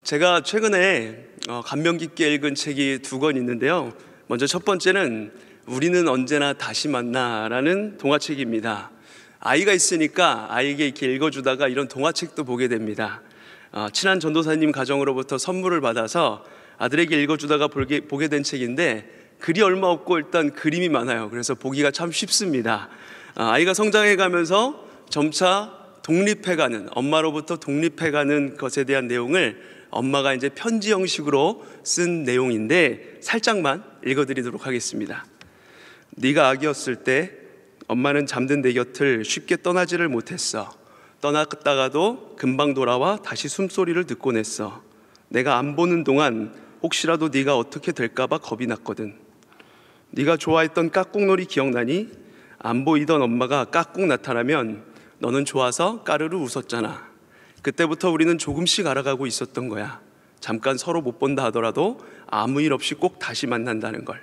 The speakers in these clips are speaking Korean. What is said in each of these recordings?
제가 최근에 감명 깊게 읽은 책이 두 권 있는데요. 먼저 첫 번째는 우리는 언제나 다시 만나라는 동화책입니다. 아이가 있으니까 아이에게 이렇게 읽어주다가 이런 동화책도 보게 됩니다. 친한 전도사님 가정으로부터 선물을 받아서 아들에게 읽어주다가 보게 된 책인데, 글이 얼마 없고 일단 그림이 많아요. 그래서 보기가 참 쉽습니다. 아이가 성장해가면서 점차 독립해가는, 엄마로부터 독립해가는 것에 대한 내용을 엄마가 이제 편지 형식으로 쓴 내용인데, 살짝만 읽어드리도록 하겠습니다. 네가 아기였을 때 엄마는 잠든 내 곁을 쉽게 떠나지를 못했어. 떠났다가도 금방 돌아와 다시 숨소리를 듣곤 했어. 내가 안 보는 동안 혹시라도 네가 어떻게 될까봐 겁이 났거든. 네가 좋아했던 깍꿍놀이 기억나니? 안 보이던 엄마가 깍꿍 나타나면 너는 좋아서 까르르 웃었잖아. 그때부터 우리는 조금씩 알아가고 있었던 거야. 잠깐 서로 못 본다 하더라도 아무 일 없이 꼭 다시 만난다는 걸.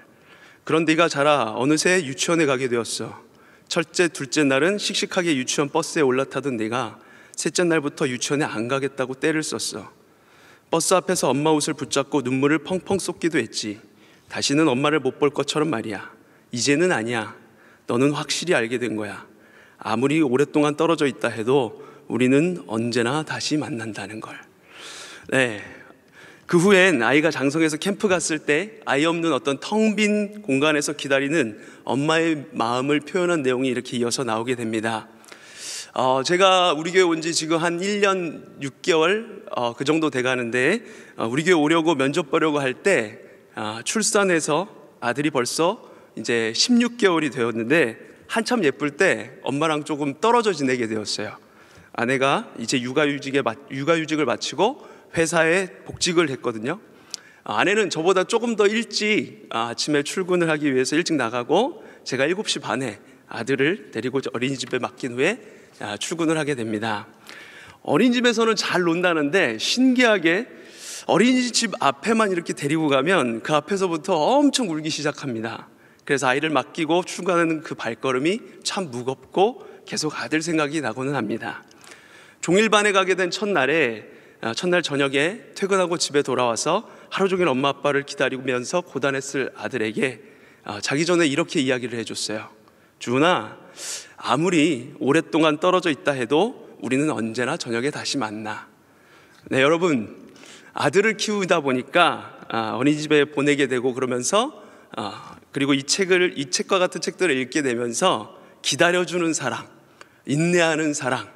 그런 네가 자라 어느새 유치원에 가게 되었어. 첫째, 둘째 날은 씩씩하게 유치원 버스에 올라타던 네가 셋째 날부터 유치원에 안 가겠다고 떼를 썼어. 버스 앞에서 엄마 옷을 붙잡고 눈물을 펑펑 쏟기도 했지. 다시는 엄마를 못 볼 것처럼 말이야. 이제는 아니야. 너는 확실히 알게 된 거야. 아무리 오랫동안 떨어져 있다 해도 우리는 언제나 다시 만난다는 걸. 네. 그 후엔 아이가 장성에서 캠프 갔을 때 아이 없는 어떤 텅 빈 공간에서 기다리는 엄마의 마음을 표현한 내용이 이렇게 이어서 나오게 됩니다. 제가 우리 교회 온 지 지금 한 1년 6개월 그 정도 돼가는데, 우리 교회 오려고 면접 보려고 할 때 출산해서 아들이 벌써 이제 16개월이 되었는데, 한참 예쁠 때 엄마랑 조금 떨어져 지내게 되었어요. 아내가 이제 육아휴직을 마치고 회사에 복직을 했거든요. 아내는 저보다 조금 더 일찍 아침에 출근을 하기 위해서 일찍 나가고, 제가 7시 반에 아들을 데리고 어린이집에 맡긴 후에 출근을 하게 됩니다. 어린이집에서는 잘 논다는데, 신기하게 어린이집 앞에만 이렇게 데리고 가면 그 앞에서부터 엄청 울기 시작합니다. 그래서 아이를 맡기고 출근하는 그 발걸음이 참 무겁고 계속 아들 생각이 나고는 합니다. 종일반에 가게 된 첫날 저녁에 퇴근하고 집에 돌아와서 하루 종일 엄마 아빠를 기다리면서 고단했을 아들에게 자기 전에 이렇게 이야기를 해줬어요. 주은아, 아무리 오랫동안 떨어져 있다 해도 우리는 언제나 저녁에 다시 만나. 네, 여러분, 아들을 키우다 보니까 어린이집에 보내게 되고, 그러면서 그리고 이 책과 같은 책들을 읽게 되면서 기다려주는 사랑, 인내하는 사랑,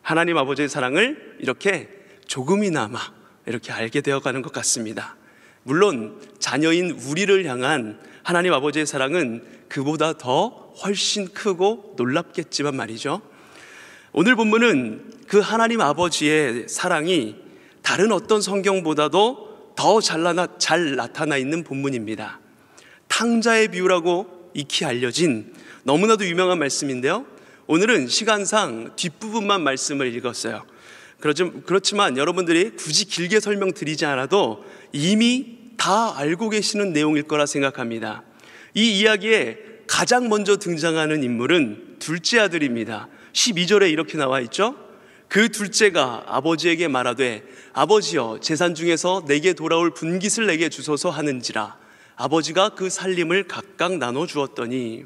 하나님 아버지의 사랑을 이렇게 조금이나마 이렇게 알게 되어가는 것 같습니다. 물론 자녀인 우리를 향한 하나님 아버지의 사랑은 그보다 더 훨씬 크고 놀랍겠지만 말이죠. 오늘 본문은 그 하나님 아버지의 사랑이 다른 어떤 성경보다도 더 잘 나타나 있는 본문입니다. 탕자의 비유라고 익히 알려진 너무나도 유명한 말씀인데요, 오늘은 시간상 뒷부분만 말씀을 읽었어요. 그렇지만 여러분들이 굳이 길게 설명드리지 않아도 이미 다 알고 계시는 내용일 거라 생각합니다. 이 이야기에 가장 먼저 등장하는 인물은 둘째 아들입니다. 12절에 이렇게 나와 있죠. 그 둘째가 아버지에게 말하되 아버지여, 재산 중에서 내게 돌아올 분깃을 내게 주소서 하는지라. 아버지가 그 살림을 각각 나눠 주었더니,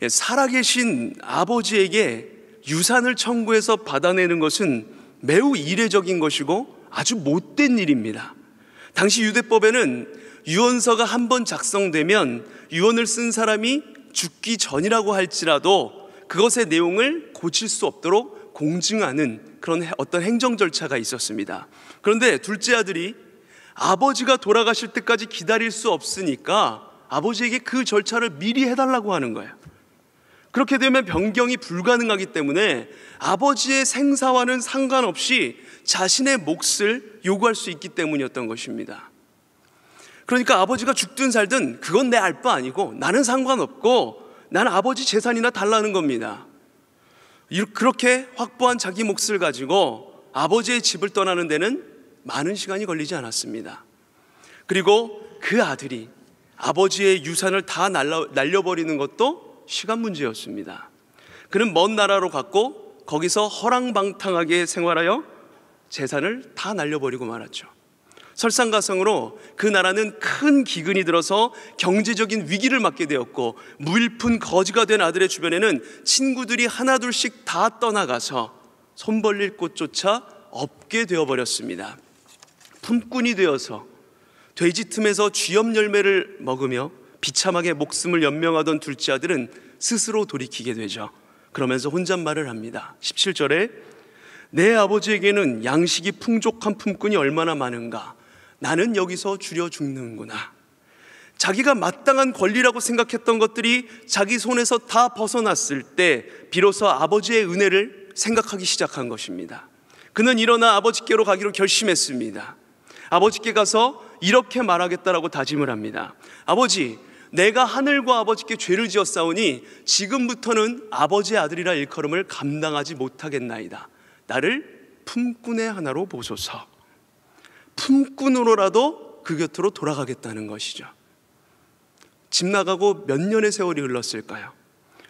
살아계신 아버지에게 유산을 청구해서 받아내는 것은 매우 이례적인 것이고 아주 못된 일입니다. 당시 유대법에는 유언서가 한 번 작성되면 유언을 쓴 사람이 죽기 전이라고 할지라도 그것의 내용을 고칠 수 없도록 공증하는 그런 어떤 행정 절차가 있었습니다. 그런데 둘째 아들이 아버지가 돌아가실 때까지 기다릴 수 없으니까 아버지에게 그 절차를 미리 해달라고 하는 거예요. 그렇게 되면 변경이 불가능하기 때문에 아버지의 생사와는 상관없이 자신의 몫을 요구할 수 있기 때문이었던 것입니다. 그러니까 아버지가 죽든 살든 그건 내 알 바 아니고, 나는 상관없고 나는 아버지 재산이나 달라는 겁니다. 그렇게 확보한 자기 몫을 가지고 아버지의 집을 떠나는 데는 많은 시간이 걸리지 않았습니다. 그리고 그 아들이 아버지의 유산을 다 날려버리는 것도 시간 문제였습니다. 그는 먼 나라로 갔고 거기서 허랑방탕하게 생활하여 재산을 다 날려버리고 말았죠. 설상가상으로 그 나라는 큰 기근이 들어서 경제적인 위기를 맞게 되었고, 무일푼 거지가 된 아들의 주변에는 친구들이 하나둘씩 다 떠나가서 손 벌릴 곳조차 없게 되어버렸습니다. 품꾼이 되어서 돼지 틈에서 쥐염 열매를 먹으며 비참하게 목숨을 연명하던 둘째 아들은 스스로 돌이키게 되죠. 그러면서 혼잣말을 합니다. 17절에 내 아버지에게는 양식이 풍족한 품꾼이 얼마나 많은가, 나는 여기서 줄여 죽는구나. 자기가 마땅한 권리라고 생각했던 것들이 자기 손에서 다 벗어났을 때 비로소 아버지의 은혜를 생각하기 시작한 것입니다. 그는 일어나 아버지께로 가기로 결심했습니다. 아버지께 가서 이렇게 말하겠다라고 다짐을 합니다. 아버지, 내가 하늘과 아버지께 죄를 지었사오니 지금부터는 아버지의 아들이라 일컬음을 감당하지 못하겠나이다. 나를 품꾼의 하나로 보소서. 품꾼으로라도 그 곁으로 돌아가겠다는 것이죠. 집 나가고 몇 년의 세월이 흘렀을까요?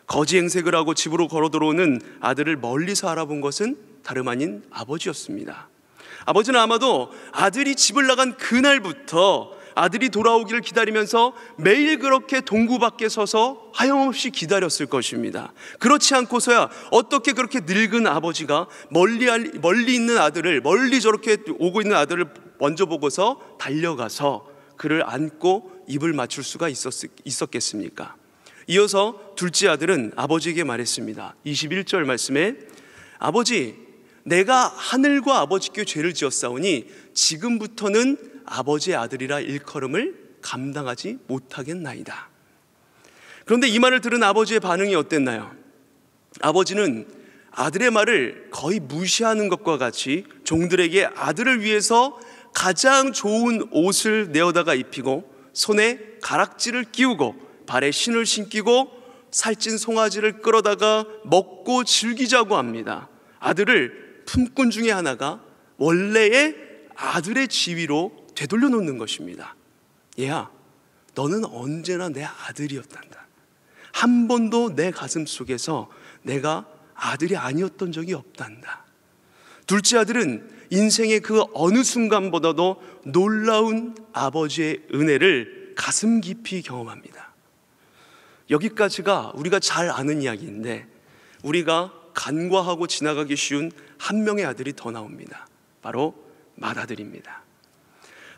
거지 행색을 하고 집으로 걸어 들어오는 아들을 멀리서 알아본 것은 다름 아닌 아버지였습니다. 아버지는 아마도 아들이 집을 나간 그날부터 아들이 돌아오기를 기다리면서 매일 그렇게 동구 밖에 서서 하염없이 기다렸을 것입니다. 그렇지 않고서야 어떻게 그렇게 늙은 아버지가 멀리 있는 아들을, 멀리 저렇게 오고 있는 아들을 먼저 보고서 달려가서 그를 안고 입을 맞출 수가 있었겠습니까? 이어서 둘째 아들은 아버지에게 말했습니다. 21절 말씀에 아버지, 내가 하늘과 아버지께 죄를 지었사오니 지금부터는 아버지의 아들이라 일컬음을 감당하지 못하겠나이다. 그런데 이 말을 들은 아버지의 반응이 어땠나요? 아버지는 아들의 말을 거의 무시하는 것과 같이 종들에게 아들을 위해서 가장 좋은 옷을 내어다가 입히고 손에 가락지를 끼우고 발에 신을 신기고 살찐 송아지를 끌어다가 먹고 즐기자고 합니다. 아들을 품꾼 중에 하나가 원래의 아들의 지위로 되돌려 놓는 것입니다. 얘야, 너는 언제나 내 아들이었단다. 한 번도 내 가슴 속에서 내가 아들이 아니었던 적이 없단다. 둘째 아들은 인생의 그 어느 순간보다도 놀라운 아버지의 은혜를 가슴 깊이 경험합니다. 여기까지가 우리가 잘 아는 이야기인데 우리가 간과하고 지나가기 쉬운 한 명의 아들이 더 나옵니다. 바로 맏아들입니다.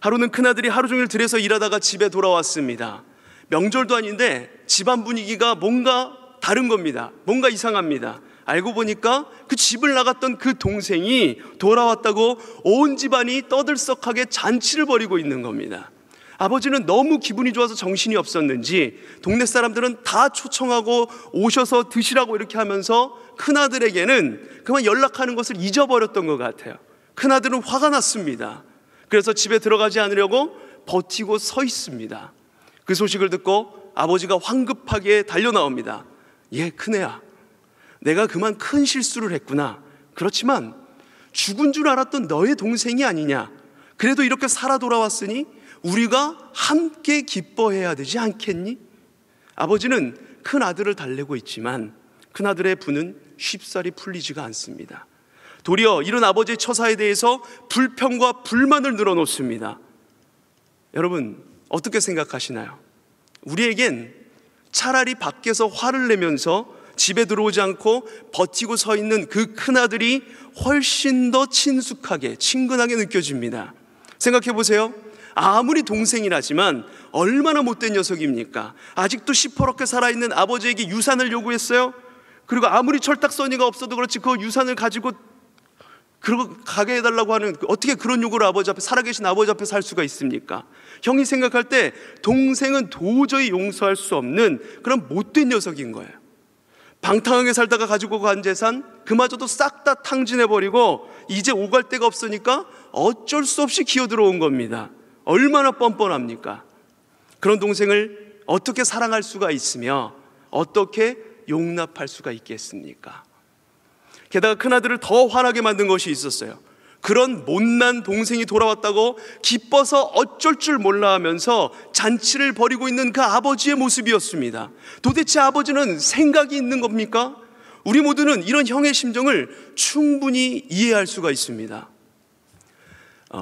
하루는 큰아들이 하루 종일 들에서 일하다가 집에 돌아왔습니다. 명절도 아닌데 집안 분위기가 뭔가 다른 겁니다. 뭔가 이상합니다. 알고 보니까 그 집을 나갔던 그 동생이 돌아왔다고 온 집안이 떠들썩하게 잔치를 벌이고 있는 겁니다. 아버지는 너무 기분이 좋아서 정신이 없었는지 동네 사람들은 다 초청하고 오셔서 드시라고 이렇게 하면서 큰아들에게는 그만 연락하는 것을 잊어버렸던 것 같아요. 큰아들은 화가 났습니다. 그래서 집에 들어가지 않으려고 버티고 서 있습니다. 그 소식을 듣고 아버지가 황급하게 달려 나옵니다. 예, 큰애야, 내가 그만 큰 실수를 했구나. 그렇지만 죽은 줄 알았던 너의 동생이 아니냐. 그래도 이렇게 살아 돌아왔으니 우리가 함께 기뻐해야 되지 않겠니? 아버지는 큰 아들을 달래고 있지만 큰 아들의 분은 쉽사리 풀리지가 않습니다. 도리어 이런 아버지의 처사에 대해서 불평과 불만을 늘어놓습니다. 여러분, 어떻게 생각하시나요? 우리에겐 차라리 밖에서 화를 내면서 집에 들어오지 않고 버티고 서 있는 그 큰아들이 훨씬 더 친숙하게, 친근하게 느껴집니다. 생각해 보세요. 아무리 동생이라지만 얼마나 못된 녀석입니까? 아직도 시퍼렇게 살아있는 아버지에게 유산을 요구했어요. 그리고 아무리 철딱서니가 없어도 그렇지 그 유산을 가지고 가게 해달라고 하는, 어떻게 그런 요구를 아버지 앞에, 살아계신 아버지 앞에서 할 수가 있습니까? 형이 생각할 때 동생은 도저히 용서할 수 없는 그런 못된 녀석인 거예요. 방탕하게 살다가 가지고 간 재산 그마저도 싹 다 탕진해버리고 이제 오갈 데가 없으니까 어쩔 수 없이 기어들어온 겁니다. 얼마나 뻔뻔합니까? 그런 동생을 어떻게 사랑할 수가 있으며 어떻게 용납할 수가 있겠습니까? 게다가 큰아들을 더 화나게 만든 것이 있었어요. 그런 못난 동생이 돌아왔다고 기뻐서 어쩔 줄 몰라 하면서 잔치를 벌이고 있는 그 아버지의 모습이었습니다. 도대체 아버지는 생각이 있는 겁니까? 우리 모두는 이런 형의 심정을 충분히 이해할 수가 있습니다.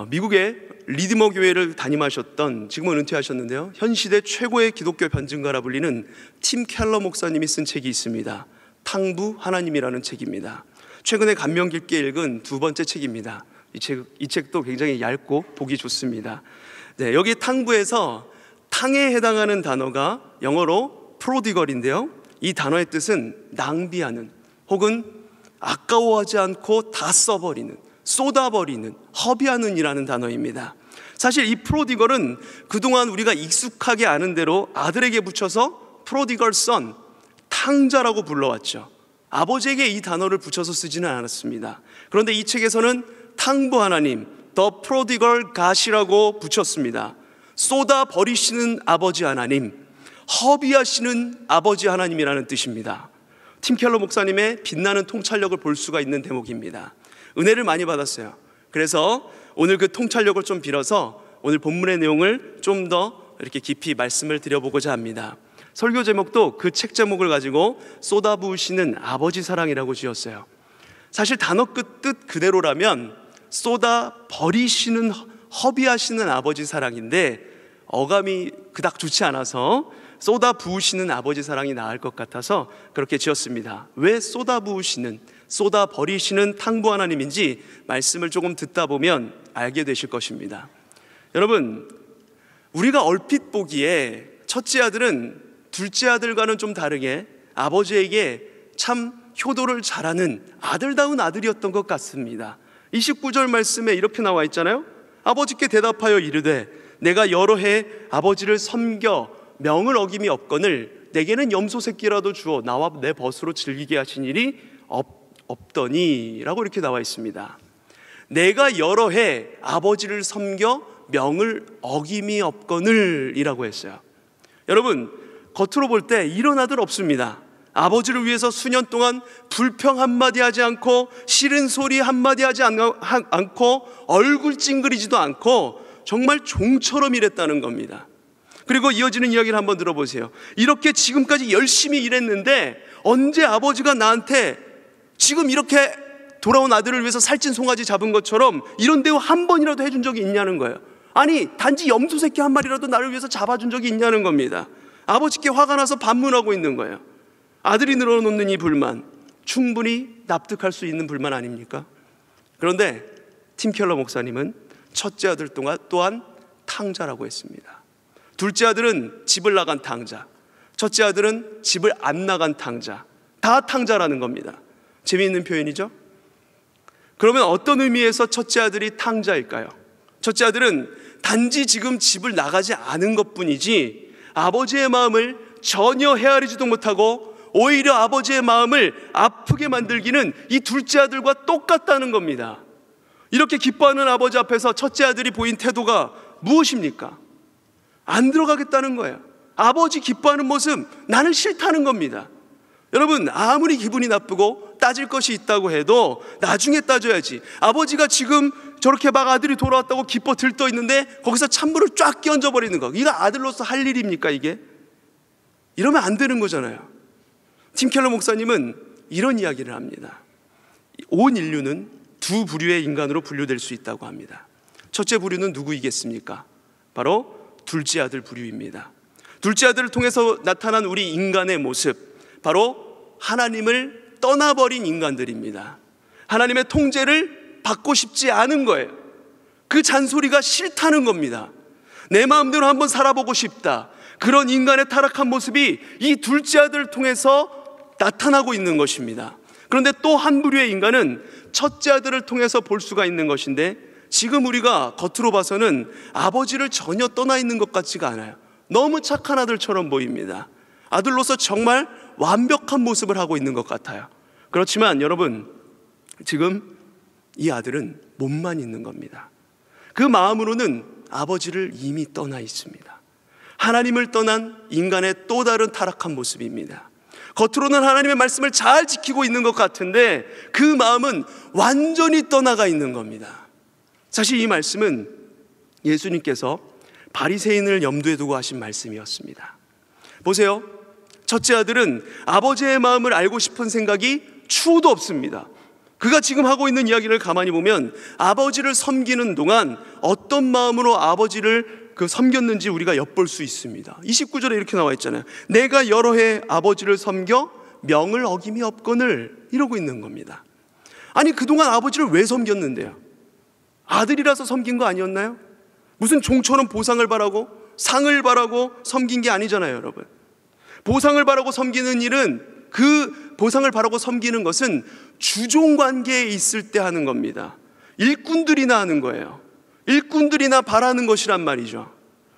미국의 리디머 교회를 담임하셨던, 지금은 은퇴하셨는데요, 현 시대 최고의 기독교 변증가라 불리는 팀 켈러 목사님이 쓴 책이 있습니다. 탕부 하나님이라는 책입니다. 최근에 감명 깊게 읽은 두 번째 책입니다. 이 책도 굉장히 얇고 보기 좋습니다. 네, 여기 탕부에서 탕에 해당하는 단어가 영어로 프로디걸인데요, 이 단어의 뜻은 낭비하는 혹은 아까워하지 않고 다 써버리는, 쏟아버리는, 허비하는 이라는 단어입니다. 사실 이 프로디걸은 그동안 우리가 익숙하게 아는 대로 아들에게 붙여서 프로디걸 선, 탕자라고 불러왔죠. 아버지에게 이 단어를 붙여서 쓰지는 않았습니다. 그런데 이 책에서는 탕부 하나님, 더 프로디걸 갓이라고 붙였습니다. 쏟아버리시는 아버지 하나님, 허비하시는 아버지 하나님이라는 뜻입니다. 팀 켈러 목사님의 빛나는 통찰력을 볼 수가 있는 대목입니다. 은혜를 많이 받았어요. 그래서 오늘 그 통찰력을 좀 빌어서 오늘 본문의 내용을 좀 더 이렇게 깊이 말씀을 드려보고자 합니다. 설교 제목도 그 책 제목을 가지고 쏟아부으시는 아버지 사랑이라고 지었어요. 사실 단어 뜻 그대로라면 쏟아버리시는, 허비하시는 아버지 사랑인데 어감이 그닥 좋지 않아서 쏟아부으시는 아버지 사랑이 나을 것 같아서 그렇게 지었습니다. 왜 쏟아부으시는, 쏟아버리시는 탕부 하나님인지 말씀을 조금 듣다 보면 알게 되실 것입니다. 여러분, 우리가 얼핏 보기에 첫째 아들은 둘째 아들과는 좀 다르게 아버지에게 참 효도를 잘하는 아들다운 아들이었던 것 같습니다. 29절 말씀에 이렇게 나와 있잖아요. 아버지께 대답하여 이르되 내가 여러 해 아버지를 섬겨 명을 어김이 없거늘 내게는 염소 새끼라도 주어 나와 내 벗으로 즐기게 하신 일이 없더니 라고 이렇게 나와 있습니다. 내가 여러 해 아버지를 섬겨 명을 어김이 없거늘 이라고 했어요. 여러분, 겉으로 볼 때 이런 아들 없습니다. 아버지를 위해서 수년 동안 불평 한마디 하지 않고 싫은 소리 한마디 하지 않고 얼굴 찡그리지도 않고 정말 종처럼 일했다는 겁니다. 그리고 이어지는 이야기를 한번 들어보세요. 이렇게 지금까지 열심히 일했는데 언제 아버지가 나한테 지금 이렇게 돌아온 아들을 위해서 살찐 송아지 잡은 것처럼 이런 대우 한 번이라도 해준 적이 있냐는 거예요. 아니, 단지 염소 새끼 한 마리라도 나를 위해서 잡아준 적이 있냐는 겁니다. 아버지께 화가 나서 반문하고 있는 거예요. 아들이 늘어놓는 이 불만, 충분히 납득할 수 있는 불만 아닙니까? 그런데 팀 켈러 목사님은 첫째 아들 또한 탕자라고 했습니다. 둘째 아들은 집을 나간 탕자, 첫째 아들은 집을 안 나간 탕자, 다 탕자라는 겁니다. 재미있는 표현이죠? 그러면 어떤 의미에서 첫째 아들이 탕자일까요? 첫째 아들은 단지 지금 집을 나가지 않은 것뿐이지 아버지의 마음을 전혀 헤아리지도 못하고 오히려 아버지의 마음을 아프게 만들기는 이 둘째 아들과 똑같다는 겁니다. 이렇게 기뻐하는 아버지 앞에서 첫째 아들이 보인 태도가 무엇입니까? 안 들어가겠다는 거예요. 아버지 기뻐하는 모습 나는 싫다는 겁니다. 여러분, 아무리 기분이 나쁘고 따질 것이 있다고 해도 나중에 따져야지. 아버지가 지금 저렇게 막 아들이 돌아왔다고 기뻐 들떠 있는데 거기서 찬물을 쫙 끼얹어 버리는 거, 이거 아들로서 할 일입니까 이게? 이러면 안 되는 거잖아요. 팀 켈러 목사님은 이런 이야기를 합니다. 온 인류는 두 부류의 인간으로 분류될 수 있다고 합니다. 첫째 부류는 누구이겠습니까? 바로 둘째 아들 부류입니다. 둘째 아들을 통해서 나타난 우리 인간의 모습, 바로 하나님을 떠나버린 인간들입니다. 하나님의 통제를 받고 싶지 않은 거예요. 그 잔소리가 싫다는 겁니다. 내 마음대로 한번 살아보고 싶다. 그런 인간의 타락한 모습이 이 둘째 아들을 통해서 나타나고 있는 것입니다. 그런데 또 한 부류의 인간은 첫째 아들을 통해서 볼 수가 있는 것인데 지금 우리가 겉으로 봐서는 아버지를 전혀 떠나 있는 것 같지가 않아요. 너무 착한 아들처럼 보입니다. 아들로서 정말 완벽한 모습을 하고 있는 것 같아요. 그렇지만 여러분, 지금 이 아들은 몸만 있는 겁니다. 그 마음으로는 아버지를 이미 떠나 있습니다. 하나님을 떠난 인간의 또 다른 타락한 모습입니다. 겉으로는 하나님의 말씀을 잘 지키고 있는 것 같은데 그 마음은 완전히 떠나가 있는 겁니다. 사실 이 말씀은 예수님께서 바리새인을 염두에 두고 하신 말씀이었습니다. 보세요. 첫째 아들은 아버지의 마음을 알고 싶은 생각이 추호도 없습니다. 그가 지금 하고 있는 이야기를 가만히 보면 아버지를 섬기는 동안 어떤 마음으로 아버지를 섬겼는지 우리가 엿볼 수 있습니다. 29절에 이렇게 나와 있잖아요. 내가 여러 해 아버지를 섬겨 명을 어김이 없거늘, 이러고 있는 겁니다. 아니, 그동안 아버지를 왜 섬겼는데요? 아들이라서 섬긴 거 아니었나요? 무슨 종처럼 보상을 바라고 상을 바라고 섬긴 게 아니잖아요, 여러분. 보상을 바라고 섬기는 일은, 그 보상을 바라고 섬기는 것은 주종 관계에 있을 때 하는 겁니다. 일꾼들이나 하는 거예요. 일꾼들이나 바라는 것이란 말이죠.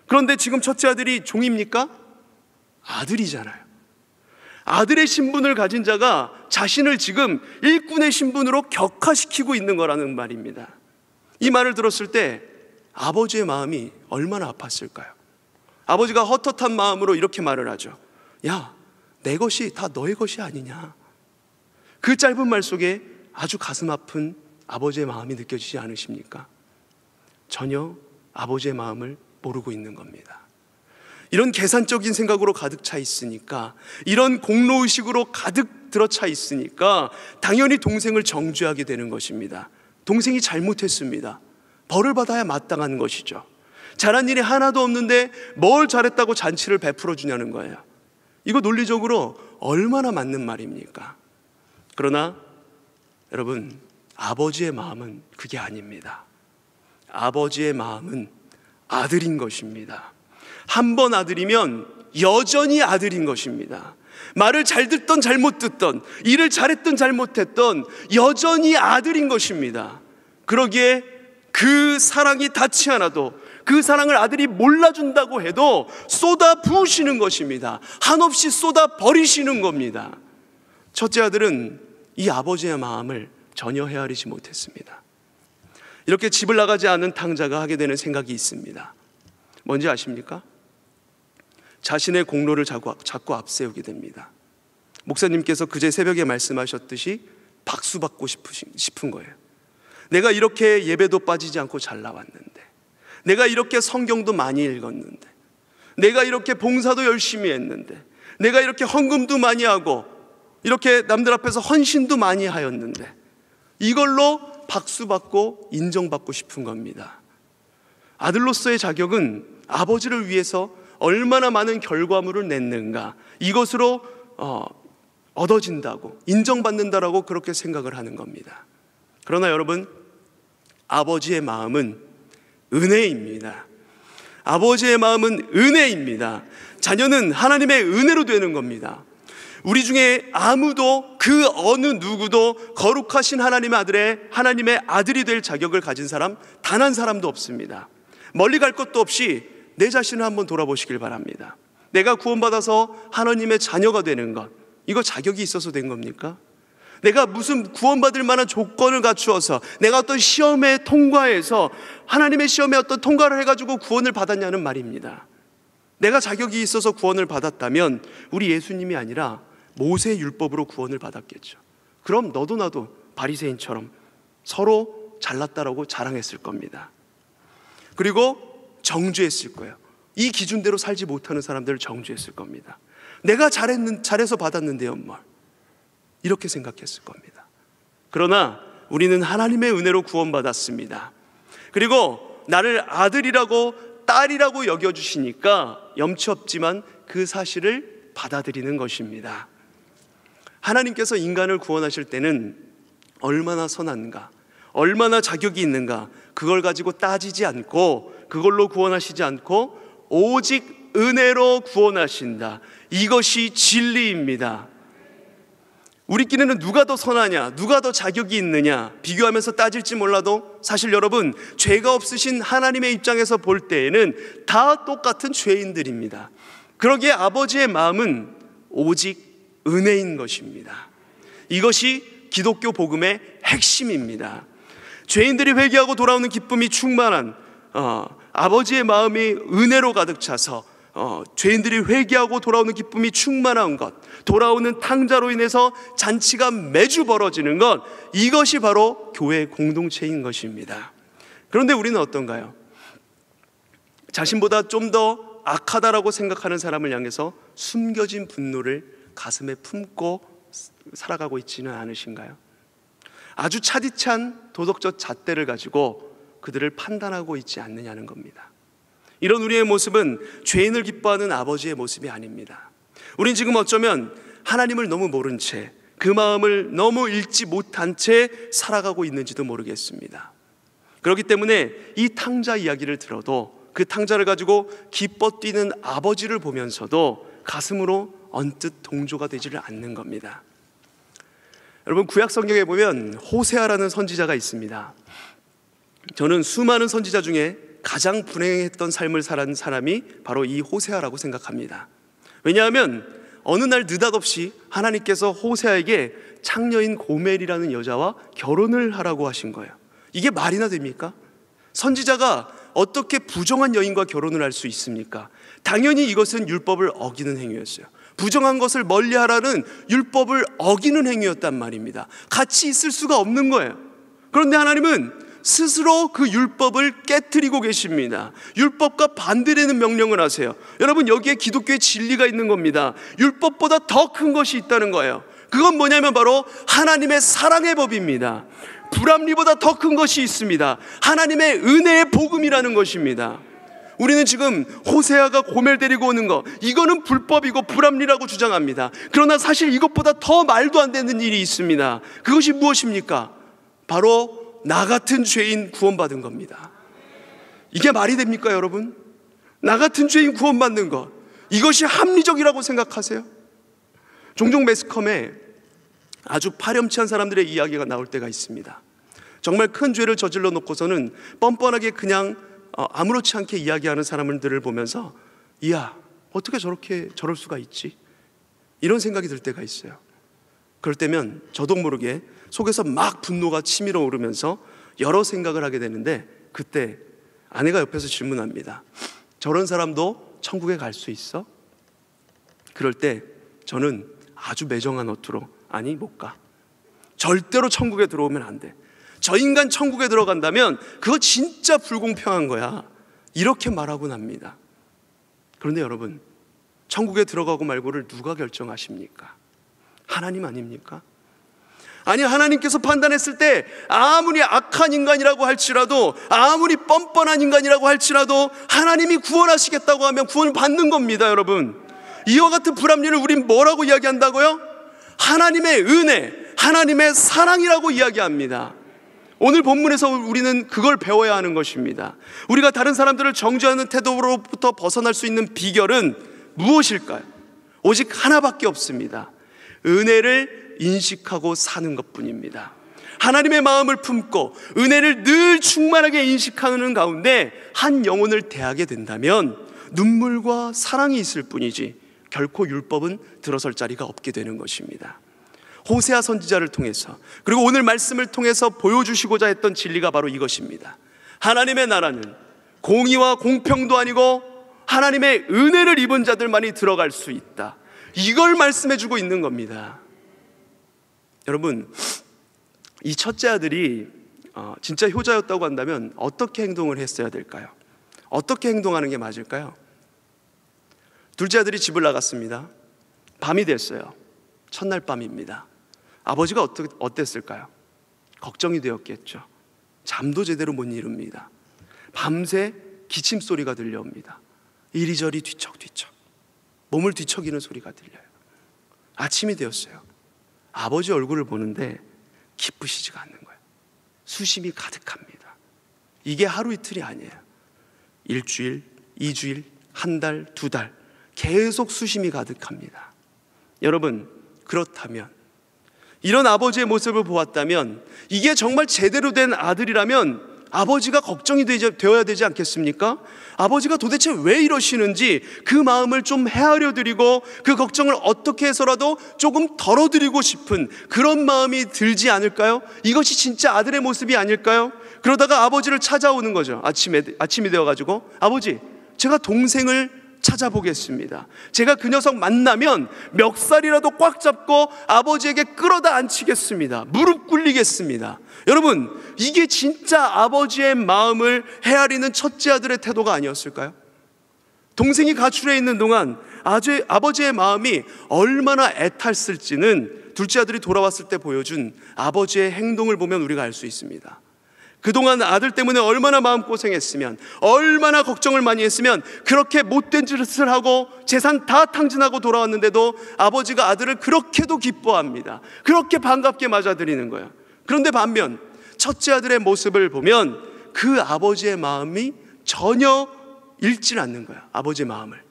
그런데 지금 첫째 아들이 종입니까? 아들이잖아요. 아들의 신분을 가진 자가 자신을 지금 일꾼의 신분으로 격화시키고 있는 거라는 말입니다. 이 말을 들었을 때 아버지의 마음이 얼마나 아팠을까요? 아버지가 헛헛한 마음으로 이렇게 말을 하죠. 야, 내 것이 다 너의 것이 아니냐. 그 짧은 말 속에 아주 가슴 아픈 아버지의 마음이 느껴지지 않으십니까? 전혀 아버지의 마음을 모르고 있는 겁니다. 이런 계산적인 생각으로 가득 차 있으니까, 이런 공로의식으로 가득 들어차 있으니까 당연히 동생을 정죄하게 되는 것입니다. 동생이 잘못했습니다. 벌을 받아야 마땅한 것이죠. 잘한 일이 하나도 없는데 뭘 잘했다고 잔치를 베풀어 주냐는 거예요. 이거 논리적으로 얼마나 맞는 말입니까? 그러나 여러분, 아버지의 마음은 그게 아닙니다. 아버지의 마음은 아들인 것입니다. 한 번 아들이면 여전히 아들인 것입니다. 말을 잘 듣던 잘못 듣던, 일을 잘했던 잘못했던 여전히 아들인 것입니다. 그러기에 그 사랑이 닿지 않아도, 그 사랑을 아들이 몰라준다고 해도 쏟아 부으시는 것입니다. 한없이 쏟아 버리시는 겁니다. 첫째 아들은 이 아버지의 마음을 전혀 헤아리지 못했습니다. 이렇게 집을 나가지 않은 탕자가 하게 되는 생각이 있습니다. 뭔지 아십니까? 자신의 공로를 자꾸 앞세우게 됩니다. 목사님께서 그제 새벽에 말씀하셨듯이 박수 받고 싶은 거예요. 내가 이렇게 예배도 빠지지 않고 잘 나왔는데, 내가 이렇게 성경도 많이 읽었는데, 내가 이렇게 봉사도 열심히 했는데, 내가 이렇게 헌금도 많이 하고 이렇게 남들 앞에서 헌신도 많이 하였는데, 이걸로 박수 받고 인정받고 싶은 겁니다. 아들로서의 자격은 아버지를 위해서 얼마나 많은 결과물을 냈는가, 이것으로 얻어진다고, 인정받는다라고 그렇게 생각을 하는 겁니다. 그러나 여러분, 아버지의 마음은 은혜입니다. 아버지의 마음은 은혜입니다. 자녀는 하나님의 은혜로 되는 겁니다. 우리 중에 아무도, 그 어느 누구도 거룩하신 하나님의 아들이 될 자격을 가진 사람 단 한 사람도 없습니다. 멀리 갈 것도 없이 내 자신을 한번 돌아보시길 바랍니다. 내가 구원받아서 하나님의 자녀가 되는 것, 이거 자격이 있어서 된 겁니까? 내가 무슨 구원받을 만한 조건을 갖추어서, 내가 어떤 시험에 통과해서 하나님의 시험에 어떤 통과를 해가지고 구원을 받았냐는 말입니다. 내가 자격이 있어서 구원을 받았다면 우리 예수님이 아니라 모세 율법으로 구원을 받았겠죠. 그럼 너도 나도 바리새인처럼 서로 잘났다라고 자랑했을 겁니다. 그리고 정죄했을 거예요. 이 기준대로 살지 못하는 사람들을 정죄했을 겁니다. 내가 잘해서 받았는데요, 뭘. 이렇게 생각했을 겁니다. 그러나 우리는 하나님의 은혜로 구원받았습니다. 그리고 나를 아들이라고 딸이라고 여겨주시니까 염치 없지만 그 사실을 받아들이는 것입니다. 하나님께서 인간을 구원하실 때는 얼마나 선한가, 얼마나 자격이 있는가, 그걸 가지고 따지지 않고, 그걸로 구원하시지 않고 오직 은혜로 구원하신다. 이것이 진리입니다. 우리끼리는 누가 더 선하냐, 누가 더 자격이 있느냐 비교하면서 따질지 몰라도 사실 여러분, 죄가 없으신 하나님의 입장에서 볼 때에는 다 똑같은 죄인들입니다. 그러기에 아버지의 마음은 오직 은혜인 것입니다. 이것이 기독교 복음의 핵심입니다. 죄인들이 회개하고 돌아오는 기쁨이 충만한 아버지의 마음이 은혜로 가득 차서 죄인들이 회개하고 돌아오는 기쁨이 충만한 것, 돌아오는 탕자로 인해서 잔치가 매주 벌어지는 것, 이것이 바로 교회 공동체인 것입니다. 그런데 우리는 어떤가요? 자신보다 좀 더 악하다라고 생각하는 사람을 향해서 숨겨진 분노를 가슴에 품고 살아가고 있지는 않으신가요? 아주 차디찬 도덕적 잣대를 가지고 그들을 판단하고 있지 않느냐는 겁니다. 이런 우리의 모습은 죄인을 기뻐하는 아버지의 모습이 아닙니다. 우린 지금 어쩌면 하나님을 너무 모른 채, 그 마음을 너무 읽지 못한 채 살아가고 있는지도 모르겠습니다. 그렇기 때문에 이 탕자 이야기를 들어도 그 탕자를 가지고 기뻐 뛰는 아버지를 보면서도 가슴으로 언뜻 동조가 되지를 않는 겁니다. 여러분, 구약 성경에 보면 호세아라는 선지자가 있습니다. 저는 수많은 선지자 중에 가장 불행했던 삶을 살은 사람이 바로 이 호세아라고 생각합니다. 왜냐하면 어느 날 느닷없이 하나님께서 호세아에게 창녀인 고멜이라는 여자와 결혼을 하라고 하신 거예요. 이게 말이나 됩니까? 선지자가 어떻게 부정한 여인과 결혼을 할 수 있습니까? 당연히 이것은 율법을 어기는 행위였어요. 부정한 것을 멀리하라는 율법을 어기는 행위였단 말입니다. 같이 있을 수가 없는 거예요. 그런데 하나님은 스스로 그 율법을 깨트리고 계십니다. 율법과 반대되는 명령을 하세요. 여러분, 여기에 기독교의 진리가 있는 겁니다. 율법보다 더 큰 것이 있다는 거예요. 그건 뭐냐면 바로 하나님의 사랑의 법입니다. 불합리보다 더 큰 것이 있습니다. 하나님의 은혜의 복음이라는 것입니다. 우리는 지금 호세아가 고멜 데리고 오는 거, 이거는 불법이고 불합리라고 주장합니다. 그러나 사실 이것보다 더 말도 안 되는 일이 있습니다. 그것이 무엇입니까? 바로 나 같은 죄인 구원받은 겁니다. 이게 말이 됩니까, 여러분? 나 같은 죄인 구원받는 것, 이것이 합리적이라고 생각하세요? 종종 매스컴에 아주 파렴치한 사람들의 이야기가 나올 때가 있습니다. 정말 큰 죄를 저질러 놓고서는 뻔뻔하게 그냥 아무렇지 않게 이야기하는 사람들을 보면서, 이야, 어떻게 저럴 수가 있지? 이런 생각이 들 때가 있어요. 그럴 때면 저도 모르게 속에서 막 분노가 치밀어 오르면서 여러 생각을 하게 되는데, 그때 아내가 옆에서 질문합니다. 저런 사람도 천국에 갈 수 있어? 그럴 때 저는 아주 매정한 어투로, 아니, 못 가. 절대로 천국에 들어오면 안 돼. 저 인간 천국에 들어간다면 그거 진짜 불공평한 거야. 이렇게 말하곤 합니다. 그런데 여러분, 천국에 들어가고 말고를 누가 결정하십니까? 하나님 아닙니까? 아니, 하나님께서 판단했을 때 아무리 악한 인간이라고 할지라도, 아무리 뻔뻔한 인간이라고 할지라도 하나님이 구원하시겠다고 하면 구원을 받는 겁니다. 여러분, 이와 같은 불합리를 우린 뭐라고 이야기한다고요? 하나님의 은혜, 하나님의 사랑이라고 이야기합니다. 오늘 본문에서 우리는 그걸 배워야 하는 것입니다. 우리가 다른 사람들을 정죄하는 태도로부터 벗어날 수 있는 비결은 무엇일까요? 오직 하나밖에 없습니다. 은혜를 인식하고 사는 것뿐입니다. 하나님의 마음을 품고 은혜를 늘 충만하게 인식하는 가운데 한 영혼을 대하게 된다면 눈물과 사랑이 있을 뿐이지 결코 율법은 들어설 자리가 없게 되는 것입니다. 호세아 선지자를 통해서, 그리고 오늘 말씀을 통해서 보여주시고자 했던 진리가 바로 이것입니다. 하나님의 나라는 공의와 공평도 아니고 하나님의 은혜를 입은 자들만이 들어갈 수 있다. 이걸 말씀해주고 있는 겁니다. 여러분, 이 첫째 아들이 진짜 효자였다고 한다면 어떻게 행동을 했어야 될까요? 어떻게 행동하는 게 맞을까요? 둘째 아들이 집을 나갔습니다. 밤이 됐어요. 첫날 밤입니다. 아버지가 어땠을까요? 걱정이 되었겠죠. 잠도 제대로 못 이룹니다. 밤새 기침 소리가 들려옵니다. 이리저리 뒤척뒤척 몸을 뒤척이는 소리가 들려요. 아침이 되었어요. 아버지 얼굴을 보는데 기쁘시지가 않는 거예요. 수심이 가득합니다. 이게 하루 이틀이 아니에요. 일주일, 2주일, 한 달, 2달 계속 수심이 가득합니다. 여러분, 그렇다면, 이런 아버지의 모습을 보았다면, 이게 정말 제대로 된 아들이라면 아버지가 걱정이 되어야 되지 않겠습니까? 아버지가 도대체 왜 이러시는지 그 마음을 좀 헤아려 드리고 그 걱정을 어떻게 해서라도 조금 덜어드리고 싶은 그런 마음이 들지 않을까요? 이것이 진짜 아들의 모습이 아닐까요? 그러다가 아버지를 찾아오는 거죠. 아침이 되어가지고, 아버지, 제가 동생을 찾아보겠습니다. 제가 그 녀석 만나면 멱살이라도 꽉 잡고 아버지에게 끌어다 앉히겠습니다. 무릎 꿇리겠습니다. 여러분, 이게 진짜 아버지의 마음을 헤아리는 첫째 아들의 태도가 아니었을까요? 동생이 가출해 있는 동안 아버지의 마음이 얼마나 애탔을지는 둘째 아들이 돌아왔을 때 보여준 아버지의 행동을 보면 우리가 알 수 있습니다. 그동안 아들 때문에 얼마나 마음고생했으면, 얼마나 걱정을 많이 했으면 그렇게 못된 짓을 하고 재산 다 탕진하고 돌아왔는데도 아버지가 아들을 그렇게도 기뻐합니다. 그렇게 반갑게 맞아들이는 거예요. 그런데 반면 첫째 아들의 모습을 보면 그 아버지의 마음이 전혀 읽질 않는 거야. 아버지의 마음을.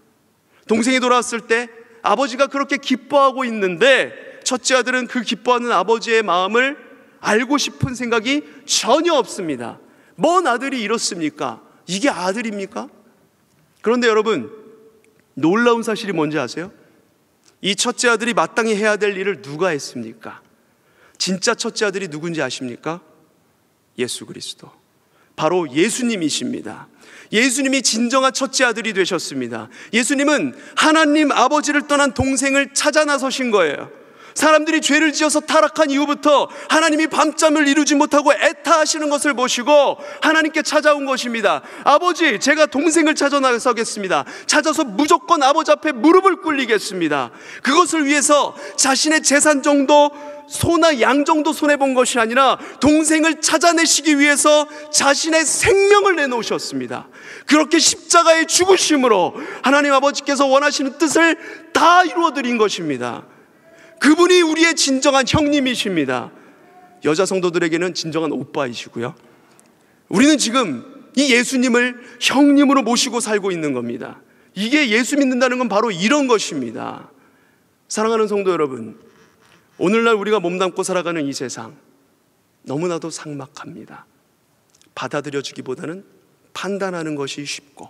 동생이 돌아왔을 때 아버지가 그렇게 기뻐하고 있는데 첫째 아들은 그 기뻐하는 아버지의 마음을 알고 싶은 생각이 전혀 없습니다. 뭔 아들이 이렇습니까? 이게 아들입니까? 그런데 여러분, 놀라운 사실이 뭔지 아세요? 이 첫째 아들이 마땅히 해야 될 일을 누가 했습니까? 진짜 첫째 아들이 누군지 아십니까? 예수 그리스도. 바로 예수님이십니다. 예수님이 진정한 첫째 아들이 되셨습니다. 예수님은 하나님 아버지를 떠난 동생을 찾아 나서신 거예요. 사람들이 죄를 지어서 타락한 이후부터 하나님이 밤잠을 이루지 못하고 애타하시는 것을 보시고 하나님께 찾아온 것입니다. 아버지, 제가 동생을 찾아 나서겠습니다. 찾아서 무조건 아버지 앞에 무릎을 꿇리겠습니다. 그것을 위해서 자신의 재산 정도, 소나 양 정도 손해본 것이 아니라 동생을 찾아내시기 위해서 자신의 생명을 내놓으셨습니다. 그렇게 십자가의 죽으심으로 하나님 아버지께서 원하시는 뜻을 다 이루어드린 것입니다. 그분이 우리의 진정한 형님이십니다. 여자 성도들에게는 진정한 오빠이시고요, 우리는 지금 이 예수님을 형님으로 모시고 살고 있는 겁니다. 이게 예수 믿는다는 건 바로 이런 것입니다. 사랑하는 성도 여러분, 오늘날 우리가 몸담고 살아가는 이 세상 너무나도 삭막합니다. 받아들여주기보다는 판단하는 것이 쉽고,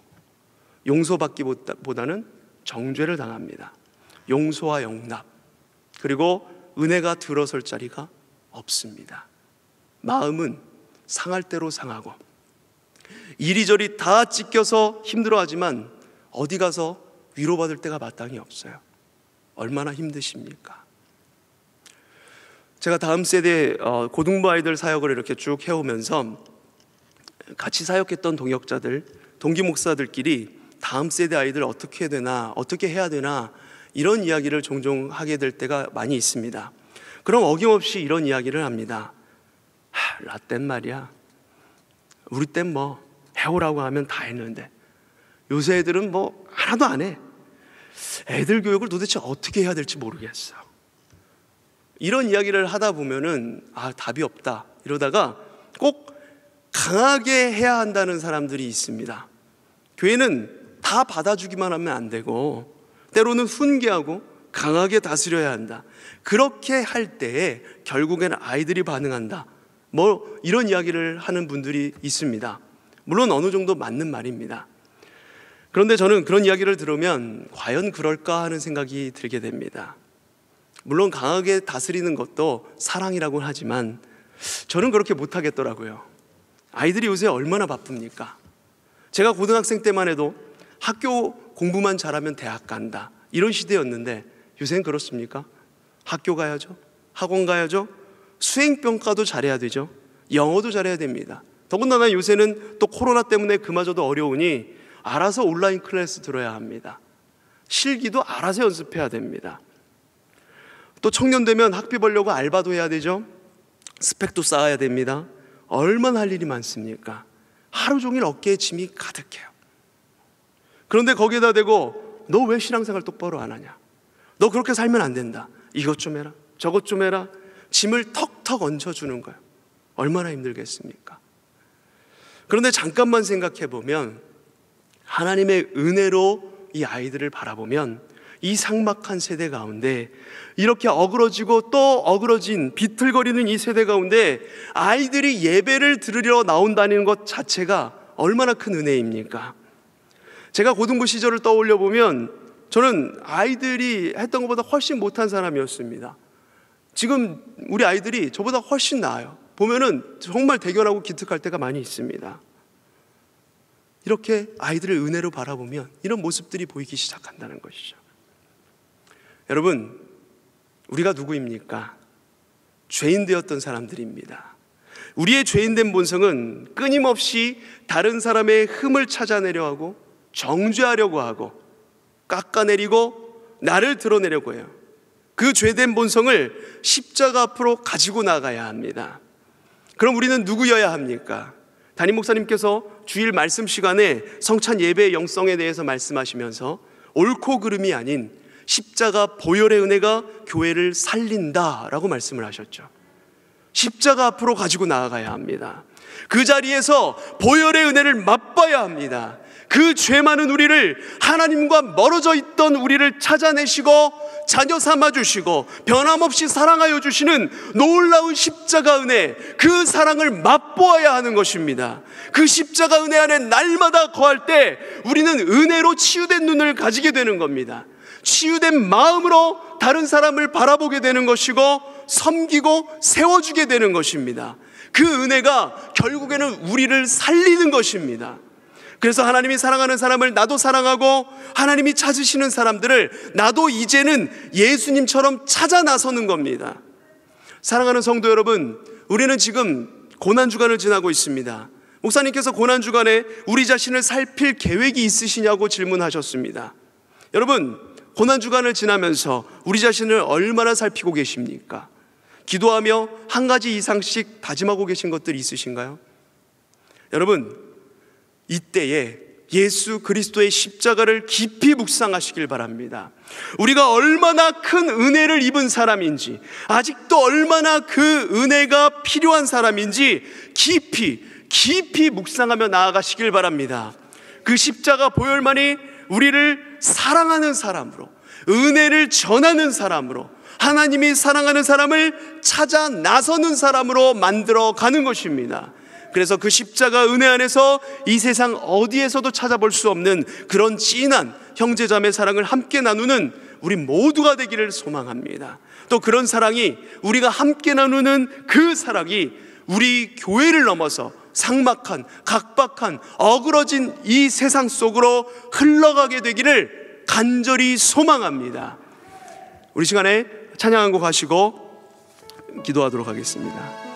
용서받기보다는 정죄를 당합니다. 용서와 용납, 그리고 은혜가 들어설 자리가 없습니다. 마음은 상할 대로 상하고 이리저리 다 찢겨서 힘들어하지만 어디 가서 위로받을 데가 마땅히 없어요. 얼마나 힘드십니까? 제가 다음 세대 고등부 아이들 사역을 이렇게 쭉 해오면서 같이 사역했던 동역자들, 동기 목사들끼리 다음 세대 아이들 어떻게 해야 되나 이런 이야기를 종종 하게 될 때가 많이 있습니다. 그럼 어김없이 이런 이야기를 합니다. 라떼는 말이야, 우리 땐 뭐 해오라고 하면 다 했는데 요새 애들은 뭐 하나도 안 해. 애들 교육을 도대체 어떻게 해야 될지 모르겠어. 이런 이야기를 하다 보면은 답이 없다 이러다가 꼭 강하게 해야 한다는 사람들이 있습니다. 교회는 다 받아주기만 하면 안 되고 때로는 훈계하고 강하게 다스려야 한다. 그렇게 할 때에 결국에는 아이들이 반응한다. 뭐 이런 이야기를 하는 분들이 있습니다. 물론 어느 정도 맞는 말입니다. 그런데 저는 그런 이야기를 들으면 과연 그럴까 하는 생각이 들게 됩니다. 물론 강하게 다스리는 것도 사랑이라고 하지만 저는 그렇게 못하겠더라고요. 아이들이 요새 얼마나 바쁩니까? 제가 고등학생 때만 해도 학교 공부만 잘하면 대학 간다 이런 시대였는데 요새는 그렇습니까? 학교 가야죠, 학원 가야죠, 수행평가도 잘해야 되죠, 영어도 잘해야 됩니다. 더군다나 요새는 또 코로나 때문에 그마저도 어려우니 알아서 온라인 클래스 들어야 합니다. 실기도 알아서 연습해야 됩니다. 또 청년 되면 학비 벌려고 알바도 해야 되죠, 스펙도 쌓아야 됩니다. 얼마나 할 일이 많습니까? 하루 종일 어깨에 짐이 가득해요. 그런데 거기에다 대고 너 왜 신앙생활 똑바로 안 하냐, 너 그렇게 살면 안 된다, 이것 좀 해라 저것 좀 해라, 짐을 턱턱 얹어주는 거예요. 얼마나 힘들겠습니까? 그런데 잠깐만 생각해 보면 하나님의 은혜로 이 아이들을 바라보면 이 삭막한 세대 가운데 이렇게 어그러지고 또 어그러진 비틀거리는 이 세대 가운데 아이들이 예배를 들으러 나온다는 것 자체가 얼마나 큰 은혜입니까? 제가 고등부 시절을 떠올려 보면 저는 아이들이 했던 것보다 훨씬 못한 사람이었습니다. 지금 우리 아이들이 저보다 훨씬 나아요. 보면은 정말 대견하고 기특할 때가 많이 있습니다. 이렇게 아이들을 은혜로 바라보면 이런 모습들이 보이기 시작한다는 것이죠. 여러분, 우리가 누구입니까? 죄인 되었던 사람들입니다. 우리의 죄인된 본성은 끊임없이 다른 사람의 흠을 찾아내려 하고 정죄하려고 하고 깎아내리고 나를 드러내려고 해요. 그 죄된 본성을 십자가 앞으로 가지고 나가야 합니다. 그럼 우리는 누구여야 합니까? 담임 목사님께서 주일 말씀 시간에 성찬 예배의 영성에 대해서 말씀하시면서 옳고 그름이 아닌 십자가 보혈의 은혜가 교회를 살린다라고 말씀을 하셨죠. 십자가 앞으로 가지고 나아가야 합니다. 그 자리에서 보혈의 은혜를 맛봐야 합니다. 그 죄 많은 우리를, 하나님과 멀어져 있던 우리를 찾아내시고 자녀 삼아주시고 변함없이 사랑하여 주시는 놀라운 십자가 은혜, 그 사랑을 맛보아야 하는 것입니다. 그 십자가 은혜 안에 날마다 거할 때 우리는 은혜로 치유된 눈을 가지게 되는 겁니다. 치유된 마음으로 다른 사람을 바라보게 되는 것이고 섬기고 세워주게 되는 것입니다. 그 은혜가 결국에는 우리를 살리는 것입니다. 그래서 하나님이 사랑하는 사람을 나도 사랑하고, 하나님이 찾으시는 사람들을 나도 이제는 예수님처럼 찾아 나서는 겁니다. 사랑하는 성도 여러분, 우리는 지금 고난주간을 지나고 있습니다. 목사님께서 고난주간에 우리 자신을 살필 계획이 있으시냐고 질문하셨습니다. 여러분, 고난주간을 지나면서 우리 자신을 얼마나 살피고 계십니까? 기도하며 한 가지 이상씩 다짐하고 계신 것들 있으신가요? 여러분, 이때에 예수 그리스도의 십자가를 깊이 묵상하시길 바랍니다. 우리가 얼마나 큰 은혜를 입은 사람인지, 아직도 얼마나 그 은혜가 필요한 사람인지 깊이 묵상하며 나아가시길 바랍니다. 그 십자가 보혈만이 우리를 사랑하는 사람으로, 은혜를 전하는 사람으로, 하나님이 사랑하는 사람을 찾아 나서는 사람으로 만들어 가는 것입니다. 그래서 그 십자가 은혜 안에서 이 세상 어디에서도 찾아볼 수 없는 그런 진한 형제자매 사랑을 함께 나누는 우리 모두가 되기를 소망합니다. 또 그런 사랑이, 우리가 함께 나누는 그 사랑이 우리 교회를 넘어서 삭막한, 각박한, 어그러진 이 세상 속으로 흘러가게 되기를 간절히 소망합니다. 우리 시간에 찬양한 곡 하시고 기도하도록 하겠습니다.